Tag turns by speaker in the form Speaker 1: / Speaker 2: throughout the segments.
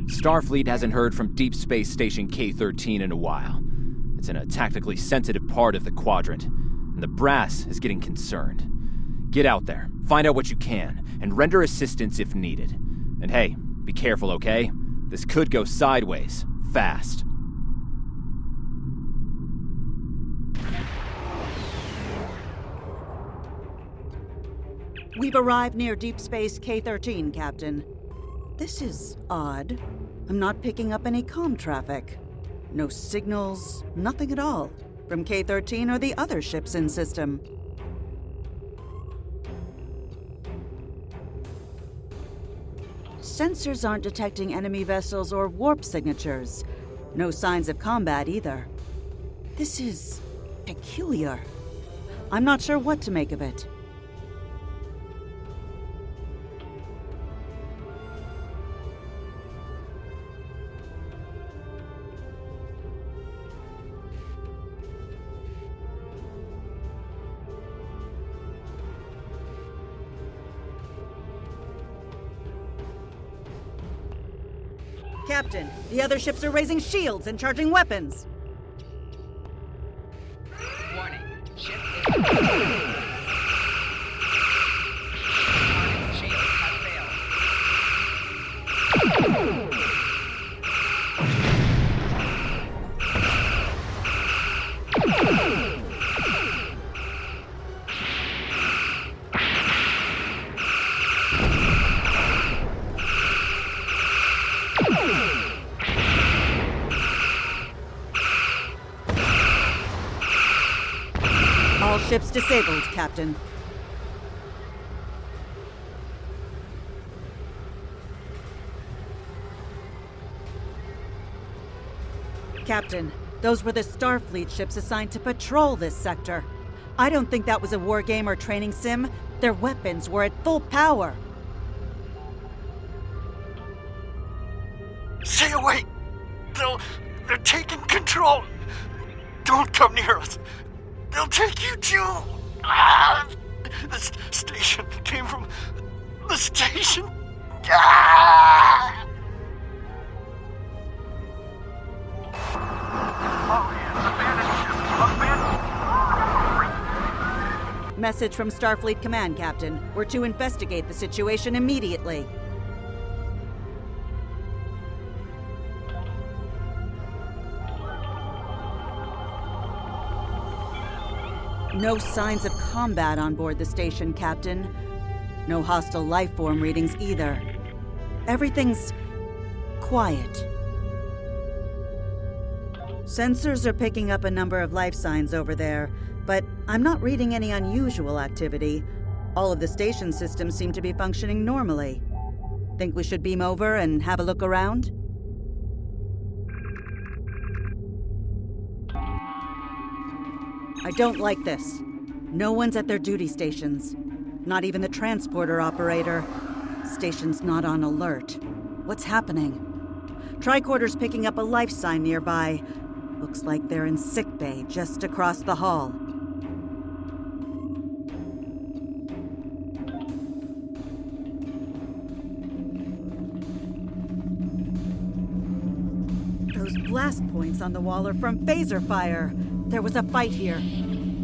Speaker 1: Starfleet hasn't heard from Deep Space Station K-13 in a while. It's in a tactically sensitive part of the quadrant, and the brass is getting concerned. Get out there, find out what you can, and render assistance if needed. And hey, be careful, okay? This could go sideways, fast.
Speaker 2: We've arrived near Deep Space K-13, Captain. This is odd. I'm not picking up any comm traffic. No signals, nothing at all, from K-13 or the other ships in system. Sensors aren't detecting enemy vessels or warp signatures. No signs of combat either. This is peculiar. I'm not sure what to make of it. Captain, the other ships are raising shields and charging weapons.
Speaker 3: Warning. Ship is target shields have failed.
Speaker 2: All ships disabled, Captain. Captain, those were the Starfleet ships assigned to patrol this sector. I don't think that was a war game or training sim. Their weapons were at full power.
Speaker 4: Stay away! They're taking control! Don't come near us! They'll take you too! This station came from the station!
Speaker 2: Message from Starfleet Command, Captain. We're to investigate the situation immediately. No signs of combat on board the station, Captain. No hostile life form readings either. Everything's quiet. Sensors are picking up a number of life signs over there, but I'm not reading any unusual activity. All of the station systems seem to be functioning normally. Think we should beam over and have a look around? I don't like this. No one's at their duty stations. Not even the transporter operator. Station's not on alert. What's happening? Tricorder's picking up a life sign nearby. Looks like they're in sickbay just across the hall. Those blast points on the wall are from phaser fire. There was a fight here.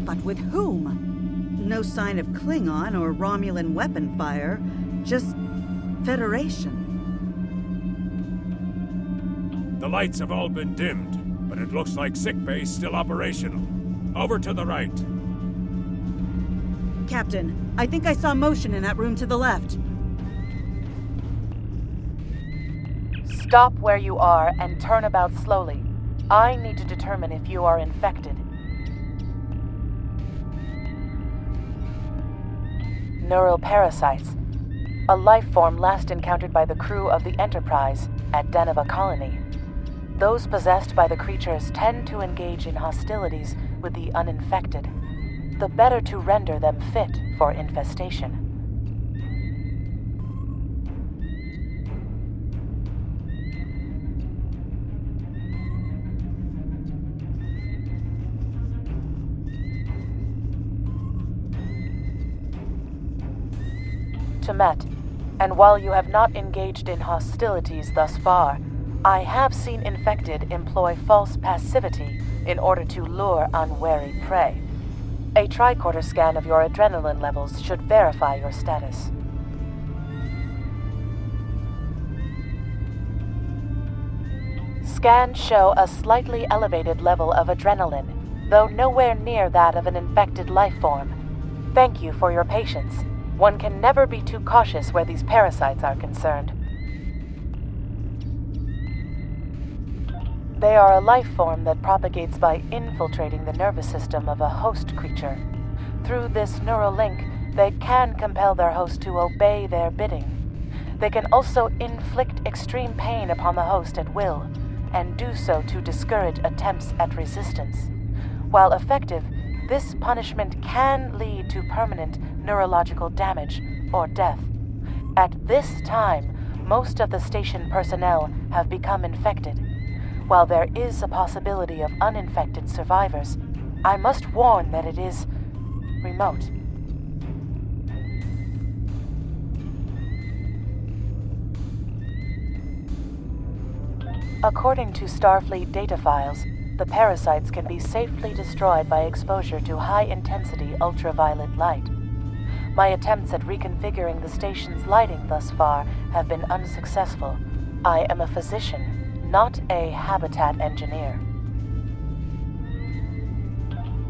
Speaker 2: But with whom? No sign of Klingon or Romulan weapon fire. Just Federation.
Speaker 5: The lights have all been dimmed, but it looks like sickbay's still operational. Over to the right.
Speaker 2: Captain, I think I saw motion in that room to the left.
Speaker 6: Stop where you are and turn about slowly. I need to determine if you are infected. Neural parasites. A life form last encountered by the crew of the Enterprise at Deneva Colony. Those possessed by the creatures tend to engage in hostilities with the uninfected. The better to render them fit for infestation. Temet, and while you have not engaged in hostilities thus far, I have seen infected employ false passivity in order to lure unwary prey. A tricorder scan of your adrenaline levels should verify your status. Scans show a slightly elevated level of adrenaline, though nowhere near that of an infected life form. Thank you for your patience. One can never be too cautious where these parasites are concerned. They are a life form that propagates by infiltrating the nervous system of a host creature. Through this neural link, they can compel their host to obey their bidding. They can also inflict extreme pain upon the host at will, and do so to discourage attempts at resistance. While effective, this punishment can lead to permanent neurological damage or death. At this time, most of the station personnel have become infected. While there is a possibility of uninfected survivors, I must warn that it is remote. According to Starfleet data files, the parasites can be safely destroyed by exposure to high-intensity ultraviolet light. My attempts at reconfiguring the station's lighting thus far have been unsuccessful. I am a physician, not a habitat engineer.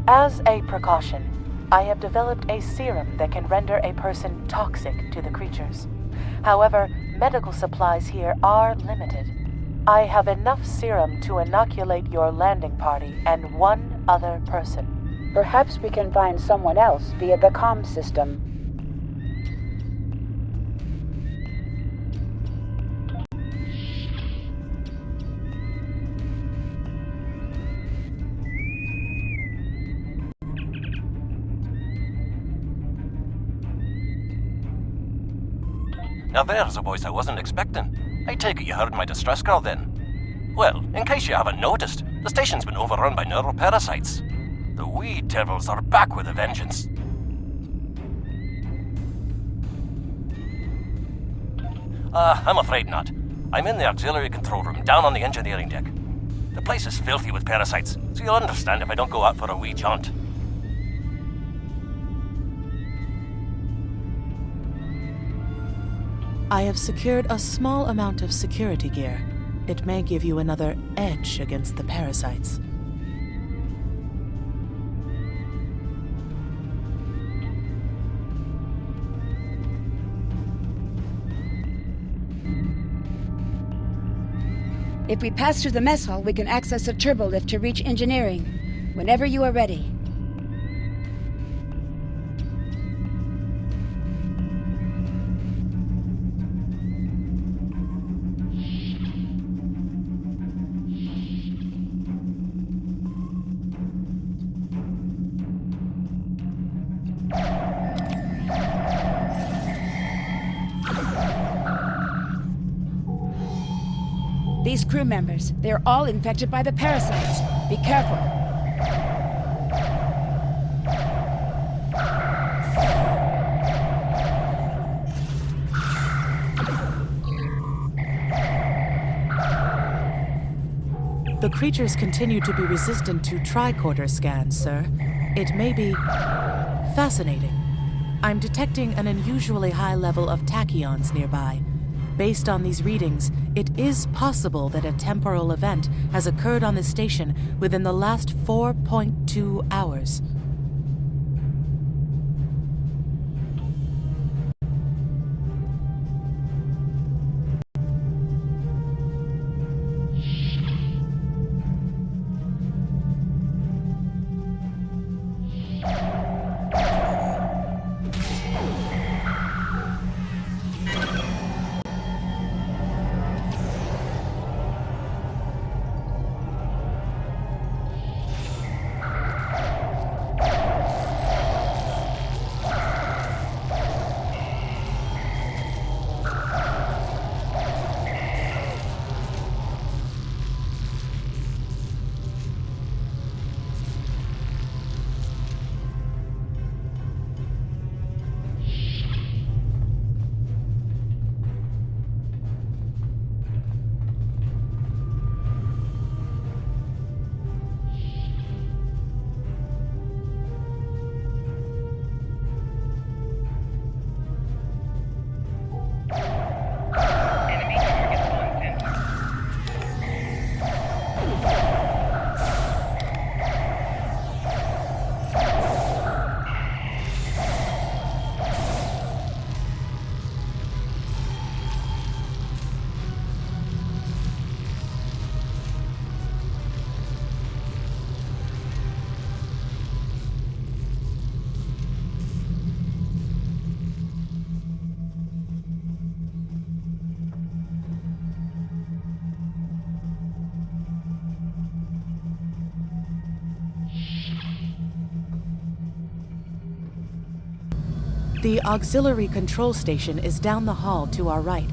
Speaker 6: As a precaution, I have developed a serum that can render a person toxic to the creatures. However, medical supplies here are limited. I have enough serum to inoculate your landing party and one other person.
Speaker 7: Perhaps we can find someone else via the comm system.
Speaker 8: Now there's a voice I wasn't expecting. I take it you heard my distress call then. Well, in case you haven't noticed, the station's been overrun by neuroparasites. The wee devils are back with a vengeance. I'm afraid not. I'm in the auxiliary control room down on the engineering deck. The place is filthy with parasites, so you'll understand if I don't go out for a wee jaunt.
Speaker 6: I have secured a small amount of security gear. It may give you another edge against the parasites.
Speaker 9: If we pass through the mess hall, we can access a turbolift to reach engineering. Whenever you are ready. These crew members, they're all infected by the parasites. Be careful.
Speaker 6: The creatures continue to be resistant to tricorder scans, sir. It may be fascinating. I'm detecting an unusually high level of tachyons nearby. Based on these readings, it is possible that a temporal event has occurred on this station within the last 4.2 hours. The auxiliary control station is down the hall to our right.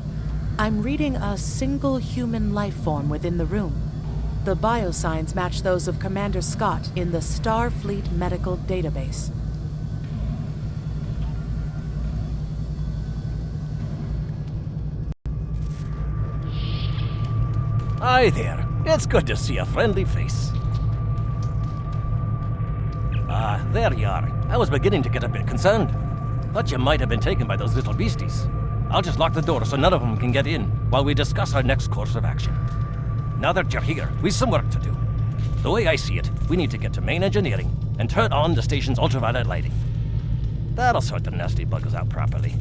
Speaker 6: I'm reading a single human life form within the room. The biosigns match those of Commander Scott in the Starfleet medical database.
Speaker 8: Hi there. It's good to see a friendly face. There you are. I was beginning to get a bit concerned. Thought you might have been taken by those little beasties. I'll just lock the door so none of them can get in while we discuss our next course of action. Now that you're here, we've some work to do. The way I see it, we need to get to main engineering and turn on the station's ultraviolet lighting. That'll sort the nasty buggers out properly.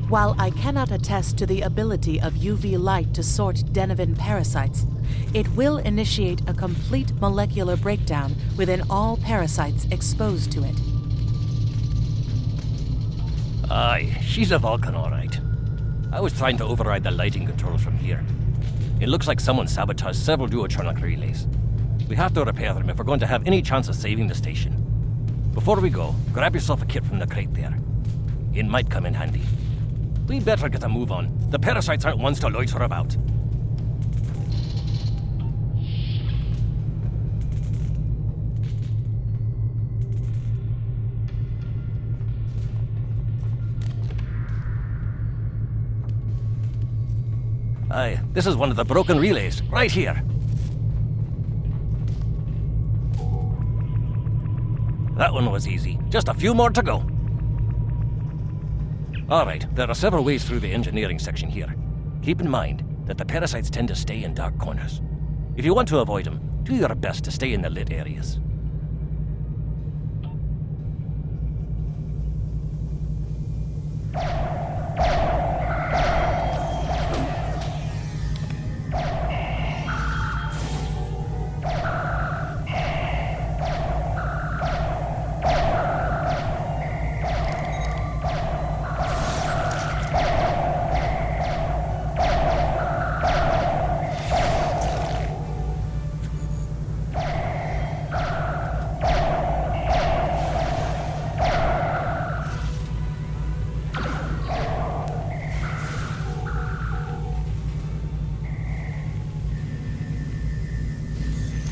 Speaker 6: While I cannot attest to the ability of UV light to sort Denivan parasites, it will initiate a complete molecular breakdown within all parasites exposed to it.
Speaker 8: Aye, she's a Vulcan, all right. I was trying to override the lighting controls from here. It looks like someone sabotaged several duotronic relays. We have to repair them if we're going to have any chance of saving the station. Before we go, grab yourself a kit from the crate there. It might come in handy. We'd better get a move on. The parasites aren't ones to loiter about. Aye, this is one of the broken relays, right here. That one was easy. Just a few more to go. Alright, there are several ways through the engineering section here. Keep in mind that the parasites tend to stay in dark corners. If you want to avoid them, do your best to stay in the lit areas.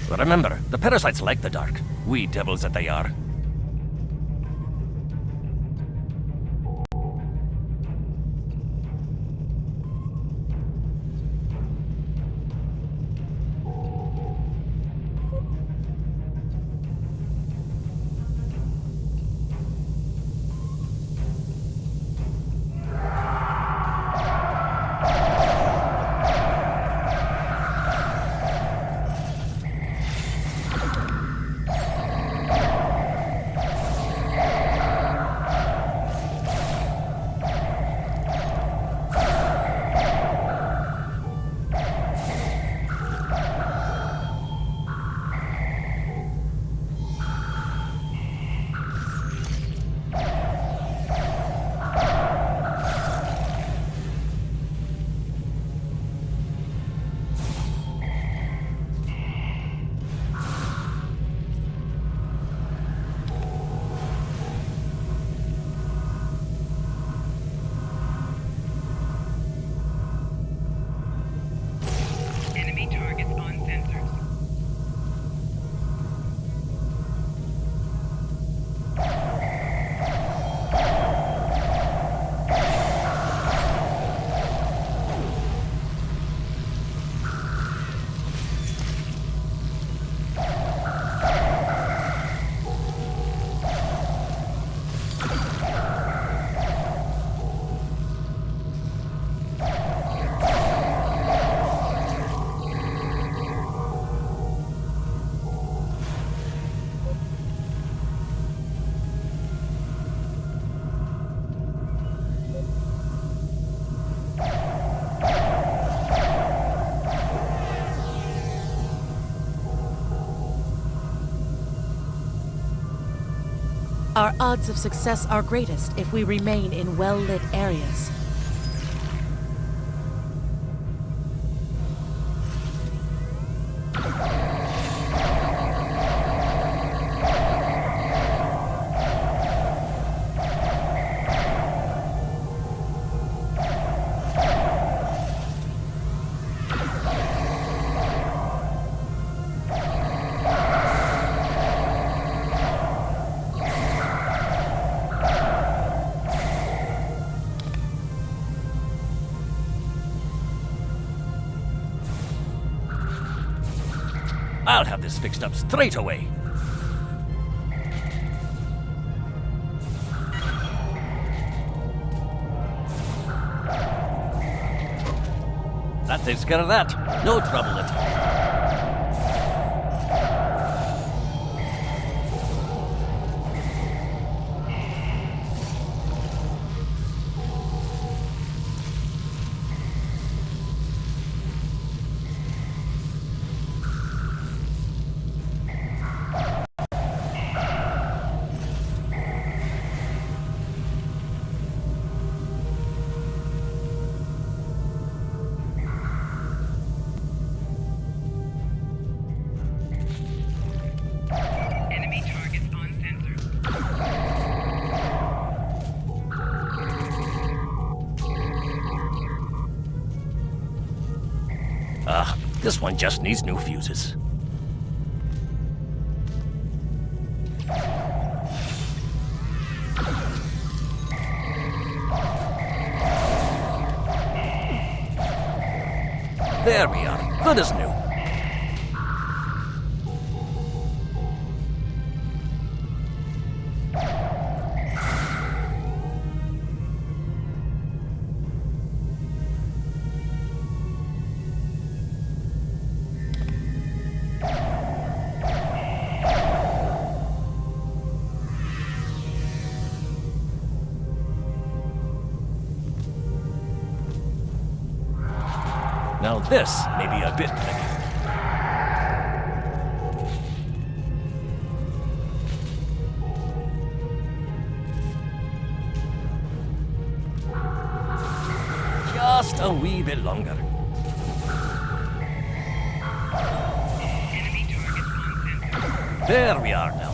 Speaker 8: But remember, the parasites like the dark. Wee devils that they are.
Speaker 3: Enemy targets on sensors.
Speaker 6: Our odds of success are greatest if we remain in well-lit areas.
Speaker 8: I'll have this fixed up straight away. That takes care of that. No trouble at all.
Speaker 3: Enemy targets on sensors.
Speaker 8: This one just needs new fuses. There we are. Good as new. Now this may be a bit tricky. Just a wee bit longer.
Speaker 3: Enemy targets on sensors.
Speaker 8: There we are now.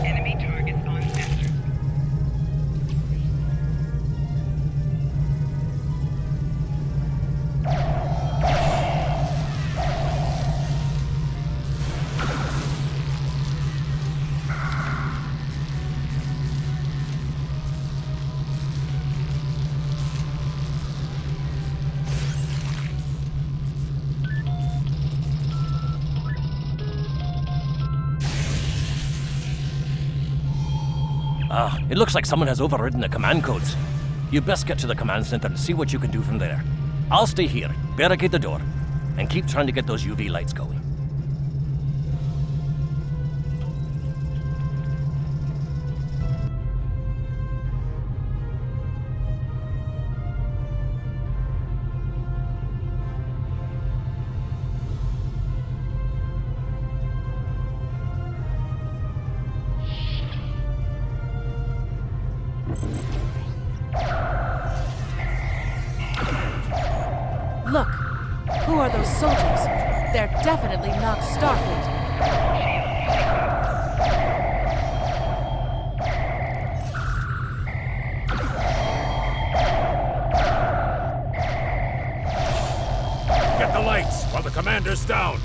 Speaker 3: Enemy targets on sensors.
Speaker 8: It looks like someone has overridden the command codes. You best get to the command center and see what you can do from there. I'll stay here, barricade the door, and keep trying to get those UV lights going.
Speaker 6: Look! Who are those soldiers? They're definitely not Starfleet.
Speaker 5: Get the lights while the commander's down.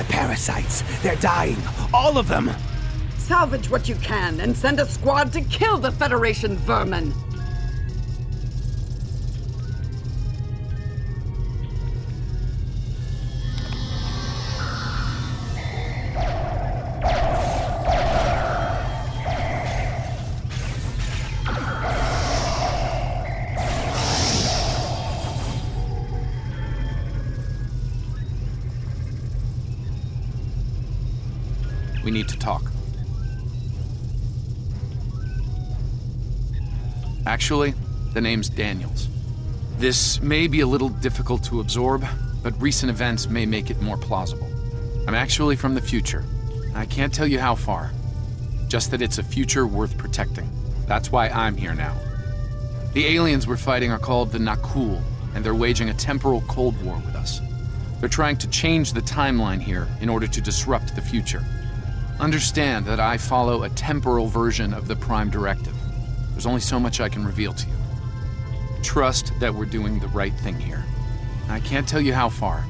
Speaker 10: Parasites! They're dying! All of them! Salvage what you can and send a squad to kill the Federation vermin!
Speaker 11: We need to talk. Actually, the name's Daniels. This may be a little difficult to absorb, but recent events may make it more plausible. I'm actually from the future. I can't tell you how far. Just that it's a future worth protecting. That's why I'm here now. The aliens we're fighting are called the Nakul, and they're waging a temporal Cold War with us. They're trying to change the timeline here in order to disrupt the future. Understand that I follow a temporal version of the Prime Directive. There's only so much I can reveal to you. Trust that we're doing the right thing here. I can't tell you how far,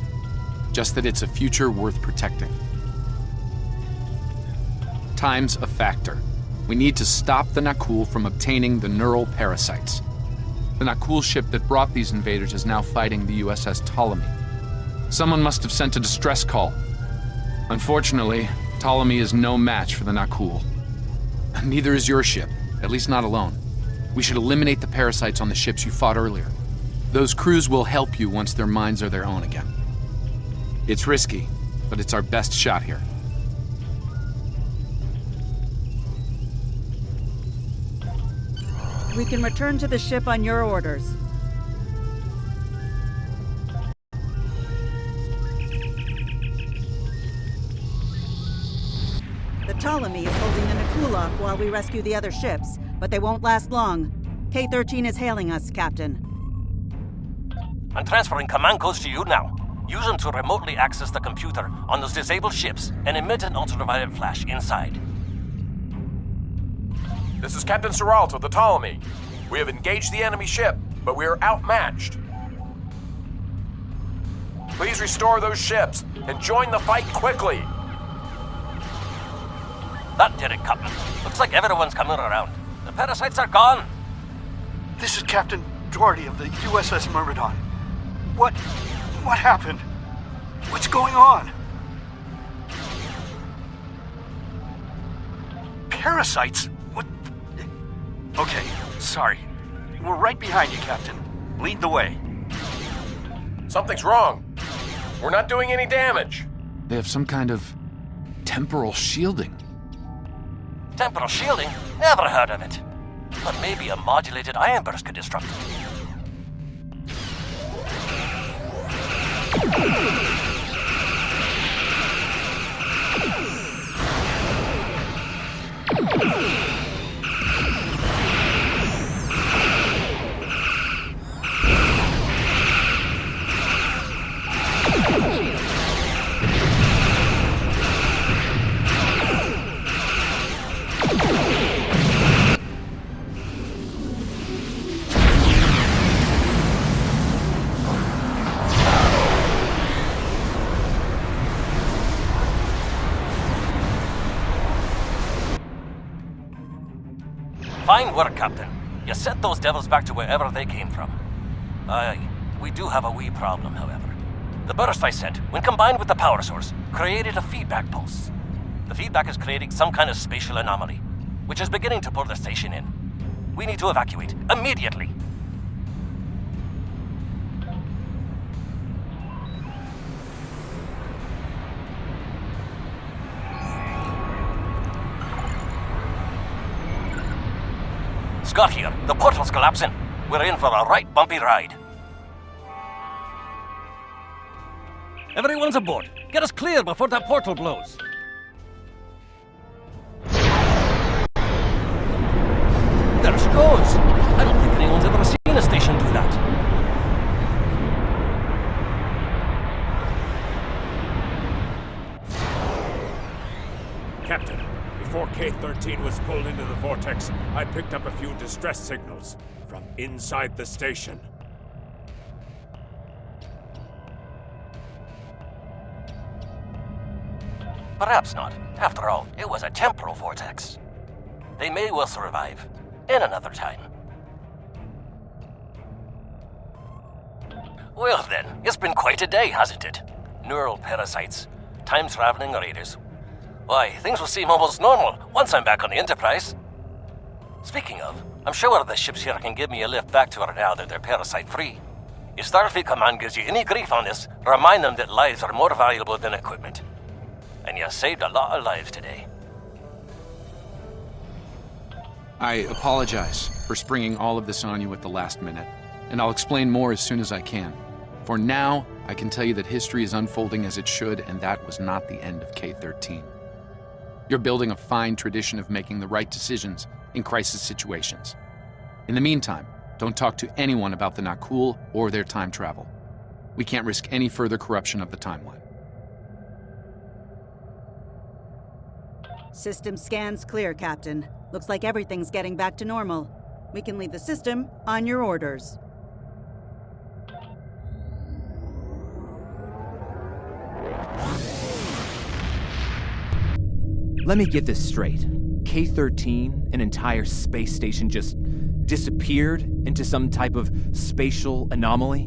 Speaker 11: just that it's a future worth protecting. Time's a factor. We need to stop the Nakul from obtaining the neural parasites. The Nakul ship that brought these invaders is now fighting the U.S.S. Ptolemy. Someone must have sent a distress call. Unfortunately, Ptolemy is no match for the Nakul. Neither is your ship, at least not alone. We should eliminate the parasites on the ships you fought earlier. Those crews will help you once their minds are their own again. It's risky, but it's our best shot here.
Speaker 2: We can return to the ship on your orders. The Ptolemy is holding the Nakul off while we rescue the other ships, but they won't last long. K-13 is hailing us, Captain.
Speaker 8: I'm transferring command codes to you now. Use them to remotely access the computer on those disabled ships and emit an ultraviolet flash inside.
Speaker 12: This is Captain Seralt of the Ptolemy. We have engaged the enemy ship, but we are outmatched. Please restore those ships and join the fight quickly.
Speaker 8: That did it, Captain. Looks like everyone's coming around. The parasites are gone.
Speaker 4: This is Captain Doherty of the U.S.S. Myrmidon. What happened? What's going on? Parasites? What? Okay, sorry. We're right behind you, Captain. Lead the way.
Speaker 12: Something's wrong. We're not doing any damage.
Speaker 11: They have some kind of temporal shielding.
Speaker 8: Temporal shielding? Never heard of it. But maybe a modulated ion burst could disrupt it. Fine work, Captain. You sent those devils back to wherever they came from. Aye, we do have a wee problem, however. The burst I sent, when combined with the power source, created a feedback pulse. The feedback is creating some kind of spatial anomaly, which is beginning to pull the station in. We need to evacuate, immediately. Scott here. The portal's collapsing. We're in for a right bumpy ride. Everyone's aboard. Get us clear before that portal blows. There she goes. I don't think anyone's ever seen a station do that.
Speaker 5: Captain, before K-13 was pulled into the vortex, I picked up a few distress signals from inside the station.
Speaker 8: Perhaps not. After all, it was a temporal vortex. They may well survive. In another time. Well then, it's been quite a day, hasn't it? Neural parasites, time-traveling raiders. Why, things will seem almost normal once I'm back on the Enterprise. Speaking of, I'm sure the ships here can give me a lift back to her now that they're parasite-free. If Starfleet Command gives you any grief on this, remind them that lives are more valuable than equipment. And you saved a lot of lives today.
Speaker 11: I apologize for springing all of this on you at the last minute, and I'll explain more as soon as I can. For now, I can tell you that history is unfolding as it should, and that was not the end of K-13. You're building a fine tradition of making the right decisions in crisis situations. In the meantime, don't talk to anyone about the Nakul or their time travel. We can't risk any further corruption of the timeline.
Speaker 2: System scans clear, Captain. Looks like everything's getting back to normal. We can leave the system on your orders.
Speaker 1: Let me get this straight. K-13, an entire space station, just disappeared into some type of spatial anomaly?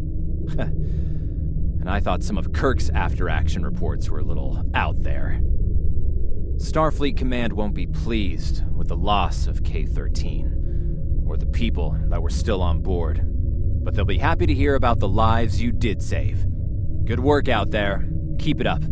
Speaker 1: And I thought some of Kirk's after-action reports were a little out there. Starfleet Command won't be pleased with the loss of K-13, or the people that were still on board. But they'll be happy to hear about the lives you did save. Good work out there. Keep it up.